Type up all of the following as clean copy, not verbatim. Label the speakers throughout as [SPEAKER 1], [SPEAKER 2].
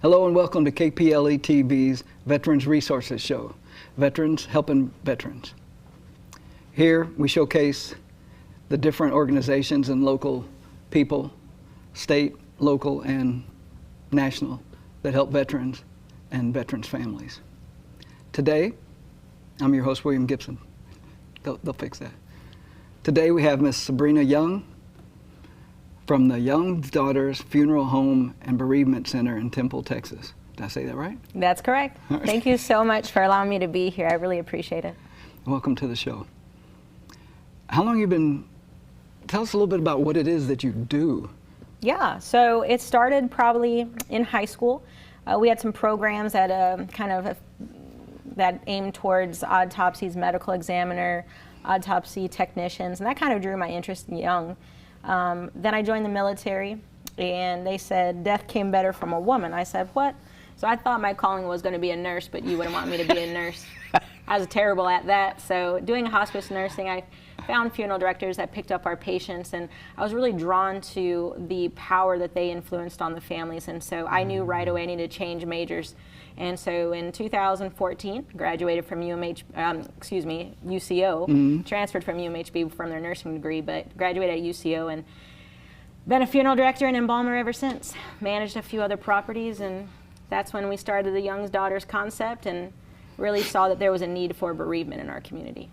[SPEAKER 1] Hello and welcome to KPLE-TV's Veterans Resources Show, Veterans Helping Veterans. Here we showcase the different organizations and local people, state, local, and national, that help veterans and veterans' families. Today, I'm your host, William Gibson. They'll fix that. Today we have Miss Sabrina Young from the Young Daughters Funeral Home and Bereavement Center in Temple, Texas. Did I say that right?
[SPEAKER 2] That's correct.
[SPEAKER 1] Right.
[SPEAKER 2] Thank you so much for allowing me to be here. I really appreciate it.
[SPEAKER 1] Welcome to the show. How long have you been, tell us a little bit about what it is that you do.
[SPEAKER 2] Yeah, so it started probably in high school. We had some programs that that aimed towards autopsies, medical examiner, autopsy technicians, and that kind of drew my interest young. Then I joined the military, and they said death came better from a woman. I said, what? So I thought my calling was going to be a nurse, but you wouldn't want me to be a nurse. I was terrible at that. So doing hospice nursing, I found funeral directors that picked up our patients, and I was really drawn to the power that they influenced on the families. And so I knew right away I needed to change majors. And so in 2014, graduated from UCO, transferred from UMHB from their nursing degree, but graduated at UCO and been a funeral director and embalmer ever since. Managed a few other properties, and that's when we started the Young Daughters concept and really saw that there was a need for bereavement in our community.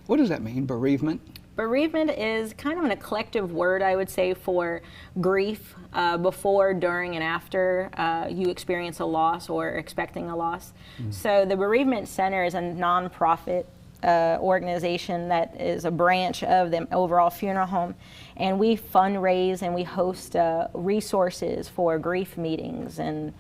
[SPEAKER 1] What does that mean, bereavement?
[SPEAKER 2] Bereavement is kind of an eclectic word, I would say, for grief before, during, and after you experience a loss or expecting a loss. So the Bereavement Center is a nonprofit organization that is a branch of the overall funeral home, and we fundraise and we host resources for grief meetings and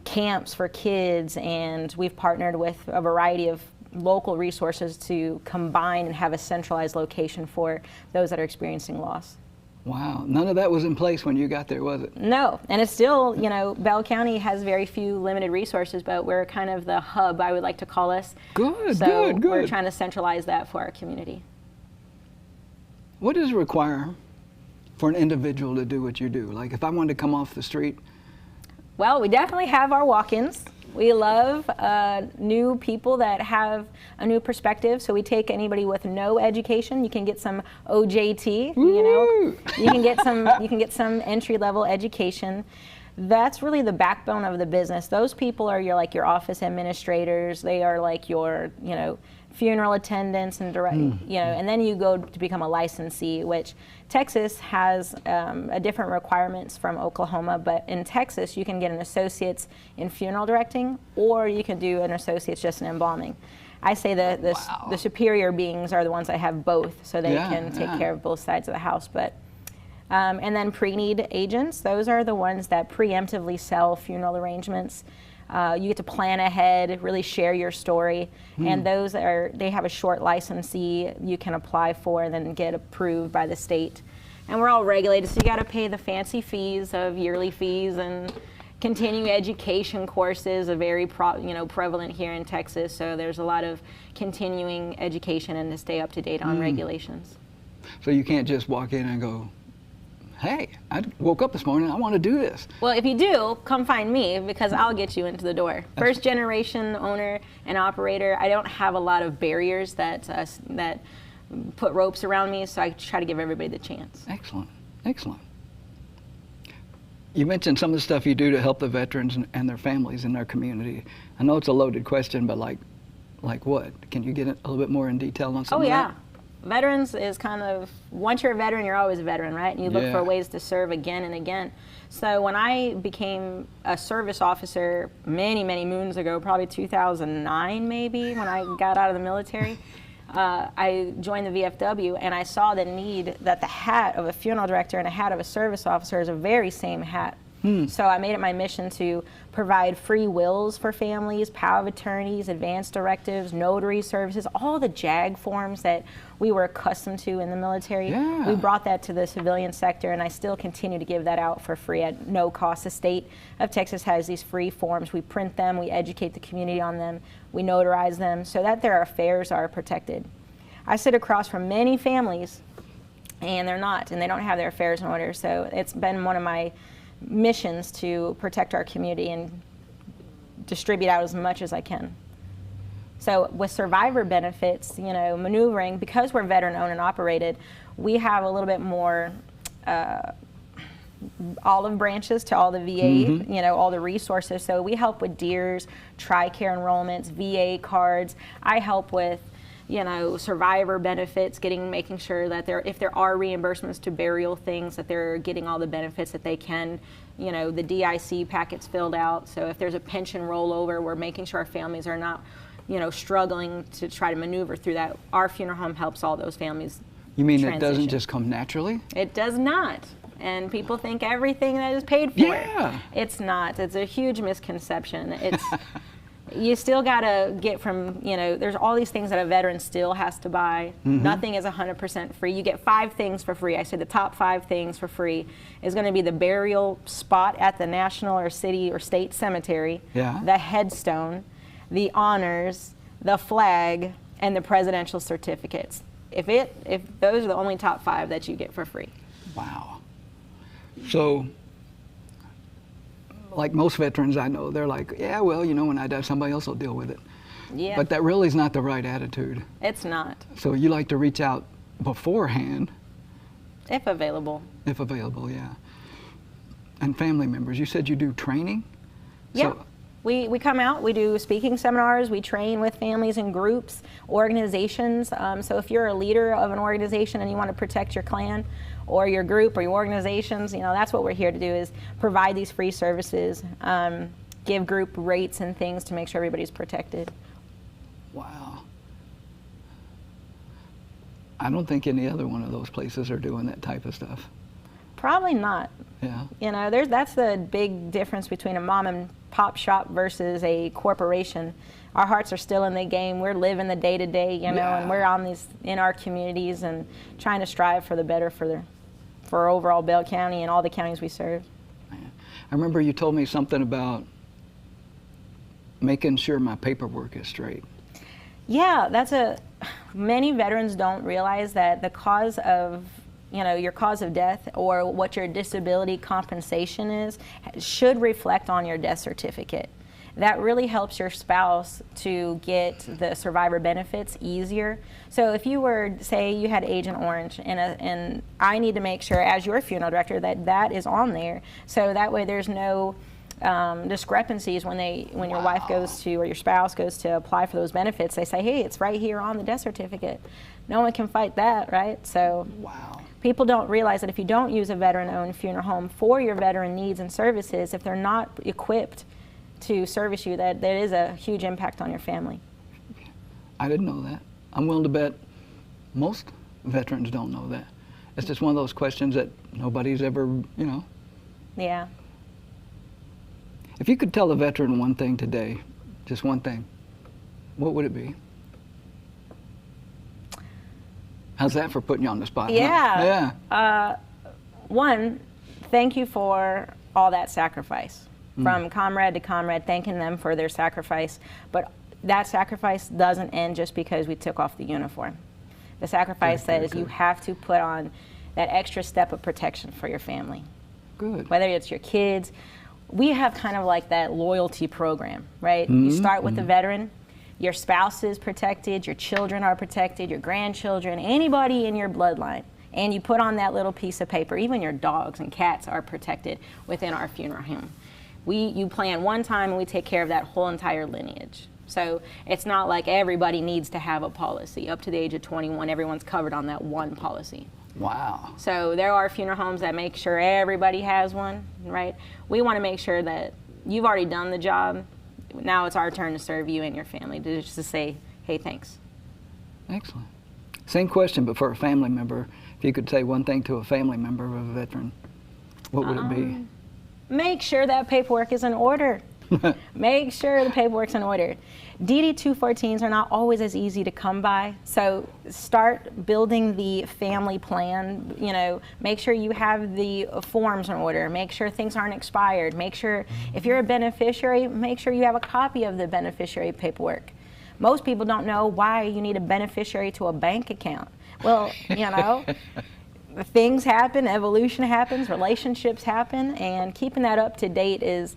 [SPEAKER 2] camps for kids, and we've partnered with a variety of local resources to combine and have a centralized location for those that are experiencing loss.
[SPEAKER 1] Wow, none of that was in place when you got there, was it?
[SPEAKER 2] No, and it's still, you know, Bell County has very few limited resources, but we're kind of the hub, I would like to call us.
[SPEAKER 1] Good,
[SPEAKER 2] so
[SPEAKER 1] good.
[SPEAKER 2] We're trying to centralize that for our community.
[SPEAKER 1] What does it require for an individual to do what you do? Like if I wanted to come off the street?
[SPEAKER 2] Well, we definitely have our walk-ins. We love new people that have a new perspective. So we take anybody with no education. You can get some OJT. You know, you can get some entry-level education. That's really the backbone of the business. Those people are your office administrators. They are like your funeral attendants and direct, and then you go to become a licensee, which Texas has a different requirements from Oklahoma, but in Texas you can get an associate's in funeral directing, or you can do an associate's just in embalming. I say the superior beings are the ones that have both, so they can take care of both sides of the house. But and then pre-need agents, those are the ones that preemptively sell funeral arrangements. You get to plan ahead, really share your story, and they have a short licensee you can apply for and then get approved by the state. And we're all regulated, so you got to pay the fancy fees of yearly fees, and continuing education courses are very prevalent here in Texas. So there's a lot of continuing education and to stay up to date on regulations.
[SPEAKER 1] So you can't just walk in and go, hey, I woke up this morning, I want to do this.
[SPEAKER 2] Well, if you do, come find me, because I'll get you into the door. First generation owner and operator, I don't have a lot of barriers that put ropes around me, so I try to give everybody the chance.
[SPEAKER 1] Excellent, excellent. You mentioned some of the stuff you do to help the veterans and their families in their community. I know it's a loaded question, but like what? Can you get a little bit more in detail on some of that?
[SPEAKER 2] Veterans is kind of, once you're a veteran, you're always a veteran, right? And you look for ways to serve again and again. So when I became a service officer many, many moons ago, probably 2009 maybe, when I got out of the military, I joined the VFW, and I saw the need that the hat of a funeral director and a hat of a service officer is the very same hat. So I made it my mission to provide free wills for families, power of attorneys, advance directives, notary services, all the JAG forms that we were accustomed to in the military. We brought that to the civilian sector, and I still continue to give that out for free at no cost. The state of Texas has these free forms. We print them, we educate the community on them, we notarize them so that their affairs are protected. I sit across from many families, and they're not, and they don't have their affairs in order. So it's been one of my missions to protect our community and distribute out as much as I can. So with survivor benefits, you know, maneuvering, because we're veteran owned and operated, we have a little bit more olive branches to all the VA, you know, all the resources. So we help with DEERS, TRICARE enrollments, VA cards. I help with, you know, survivor benefits, making sure that if there are reimbursements to burial things, that they're getting all the benefits that they can. You know, the DIC packets filled out. So if there's a pension rollover, we're making sure our families are not, you know, struggling to try to maneuver through that. Our funeral home helps all those families.
[SPEAKER 1] You mean
[SPEAKER 2] transition.
[SPEAKER 1] It doesn't just come naturally?
[SPEAKER 2] It does not. And people think everything that is paid for.
[SPEAKER 1] Yeah.
[SPEAKER 2] It's not. It's a huge misconception. It's you still got to get from, you know, there's all these things that a veteran still has to buy. Nothing is 100% free. You get 5 things for free. I say the top 5 things for free is going to be the burial spot at the national or city or state cemetery, the headstone, the honors, the flag, and the presidential certificates. If those are the only top 5 that you get for free.
[SPEAKER 1] Wow. So, like most veterans I know, they're like, yeah, well, you know, when I die, somebody else will deal with it.
[SPEAKER 2] Yeah.
[SPEAKER 1] But that really is not the right attitude.
[SPEAKER 2] It's not.
[SPEAKER 1] So you like to reach out beforehand.
[SPEAKER 2] If available.
[SPEAKER 1] If available, yeah. And family members, you said you do training?
[SPEAKER 2] Yeah.
[SPEAKER 1] So,
[SPEAKER 2] we come out, we do speaking seminars, we train with families and groups, organizations. So if you're a leader of an organization and you want to protect your clan or your group or your organizations, you know, that's what we're here to do, is provide these free services, give group rates and things to make sure everybody's protected.
[SPEAKER 1] wow. I don't think any other one of those places are doing that type of stuff.
[SPEAKER 2] Probably not.
[SPEAKER 1] Yeah.
[SPEAKER 2] You know, that's the big difference between a mom and pop shop versus a corporation. Our hearts are still in the game. We're living the day to day, you know, and we're in our communities and trying to strive for the better for overall Bell County and all the counties we serve.
[SPEAKER 1] I remember you told me something about making sure my paperwork is straight.
[SPEAKER 2] Yeah, many veterans don't realize that the cause of, you know, your cause of death or what your disability compensation is should reflect on your death certificate. That really helps your spouse to get the survivor benefits easier. So if you were, say you had Agent Orange, and I need to make sure as your funeral director that is on there, so that way there's no discrepancies when your wife goes to, or your spouse goes to apply for those benefits. They say, hey, it's right here on the death certificate. No one can fight that, right? So people don't realize that if you don't use a veteran-owned funeral home for your veteran needs and services, if they're not equipped to service you, that is a huge impact on your family.
[SPEAKER 1] I didn't know that. I'm willing to bet most veterans don't know that. It's just one of those questions that nobody's ever, you know.
[SPEAKER 2] Yeah.
[SPEAKER 1] If you could tell a veteran one thing today, just one thing, what would it be? How's that for putting you on the spot?
[SPEAKER 2] Yeah.
[SPEAKER 1] Yeah.
[SPEAKER 2] One, thank you for all that sacrifice. From comrade to comrade, thanking them for their sacrifice. But that sacrifice doesn't end just because we took off the uniform. The sacrifice says you have to put on that extra step of protection for your family.
[SPEAKER 1] Good.
[SPEAKER 2] Whether it's your kids. We have kind of like that loyalty program, right? You start with the veteran, your spouse is protected, your children are protected, your grandchildren, anybody in your bloodline. And you put on that little piece of paper, even your dogs and cats are protected within our funeral home. You plan one time and we take care of that whole entire lineage. So it's not like everybody needs to have a policy. Up to the age of 21, everyone's covered on that one policy.
[SPEAKER 1] Wow.
[SPEAKER 2] So there are funeral homes that make sure everybody has one, right? We want to make sure that you've already done the job. Now it's our turn to serve you and your family, just to say, hey, thanks.
[SPEAKER 1] Excellent. Same question, but for a family member. If you could say one thing to a family member of a veteran, what would it be?
[SPEAKER 2] Make sure that paperwork is in order. Make sure the paperwork's in order. DD-214s are not always as easy to come by, so start building the family plan. You know, make sure you have the forms in order. Make sure things aren't expired. Make sure if you're a beneficiary, make sure you have a copy of the beneficiary paperwork. Most people don't know why you need a beneficiary to a bank account. Well, you know, things happen, evolution happens, relationships happen, and keeping that up to date is,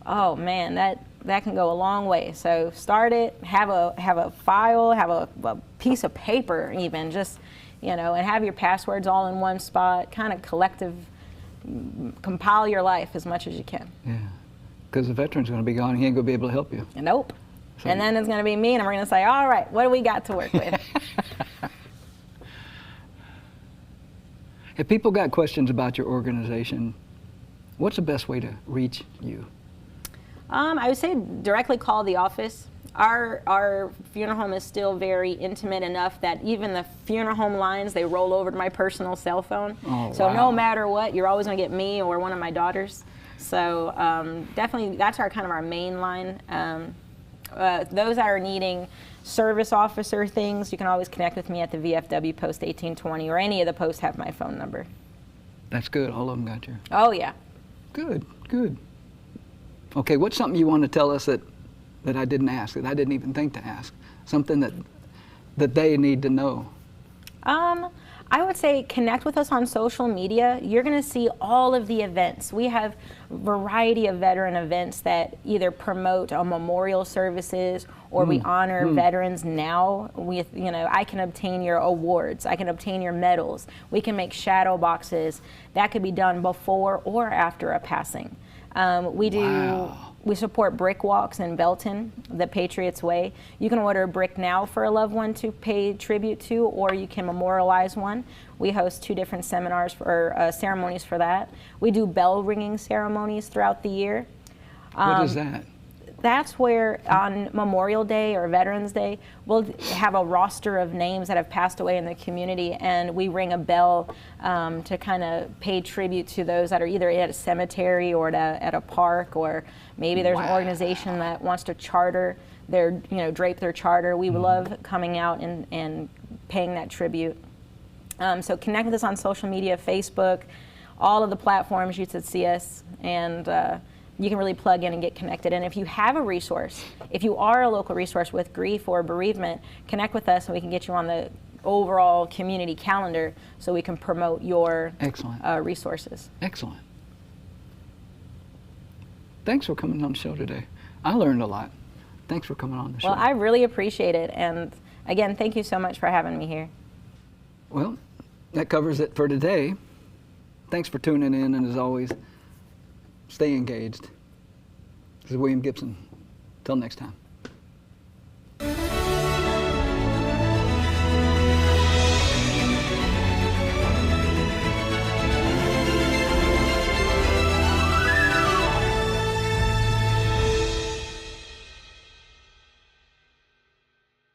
[SPEAKER 2] oh man, that can go a long way. So start it, have a file, have a piece of paper even, just, and have your passwords all in one spot, kind of compile your life as much as you can.
[SPEAKER 1] Yeah, because the veteran's going to be gone, he ain't going to be able to help you.
[SPEAKER 2] Nope. So, and then it's going to be me, and I'm going to say, all right, what do we got to work with?
[SPEAKER 1] If people got questions about your organization, what's the best way to reach you?
[SPEAKER 2] I would say directly call the office. Our funeral home is still very intimate enough that even the funeral home lines, they roll over to my personal cell phone.
[SPEAKER 1] Oh,
[SPEAKER 2] so
[SPEAKER 1] wow.
[SPEAKER 2] no matter what, you're always going to get me or one of my daughters. So definitely that's kind of our main line. Those that are needing service officer things, you can always connect with me at the VFW Post 1820, or any of the posts have my phone number.
[SPEAKER 1] That's good. All of them got you.
[SPEAKER 2] Oh, yeah.
[SPEAKER 1] Good, good. Okay, what's something you want to tell us that I didn't ask, that I didn't even think to ask? Something that they need to know?
[SPEAKER 2] I would say connect with us on social media. You're going to see all of the events. We have a variety of veteran events that either promote memorial services or we honor veterans now with, I can obtain your awards, I can obtain your medals, we can make shadow boxes. That could be done before or after a passing. We support brick walks in Belton, the Patriots Way. You can order a brick now for a loved one to pay tribute to, or you can memorialize one. We host 2 different seminars or ceremonies for that. We do bell ringing ceremonies throughout the year.
[SPEAKER 1] What is that?
[SPEAKER 2] That's where on Memorial Day or Veterans Day, we'll have a roster of names that have passed away in the community, and we ring a bell to kind of pay tribute to those that are either at a cemetery or at a park, or maybe there's an organization that wants to charter drape their charter. We love coming out and paying that tribute. So connect with us on social media, Facebook, all of the platforms you should see us, and you can really plug in and get connected. And if you have a resource, if you are a local resource with grief or bereavement, connect with us and we can get you on the overall community calendar so we can promote your resources.
[SPEAKER 1] Excellent. Thanks for coming on the show today. I learned a lot. Thanks for coming on the show.
[SPEAKER 2] Well, I really appreciate it. And again, thank you so much for having me here.
[SPEAKER 1] Well, that covers it for today. Thanks for tuning in, and as always, stay engaged. This is William Gibson. Till next time.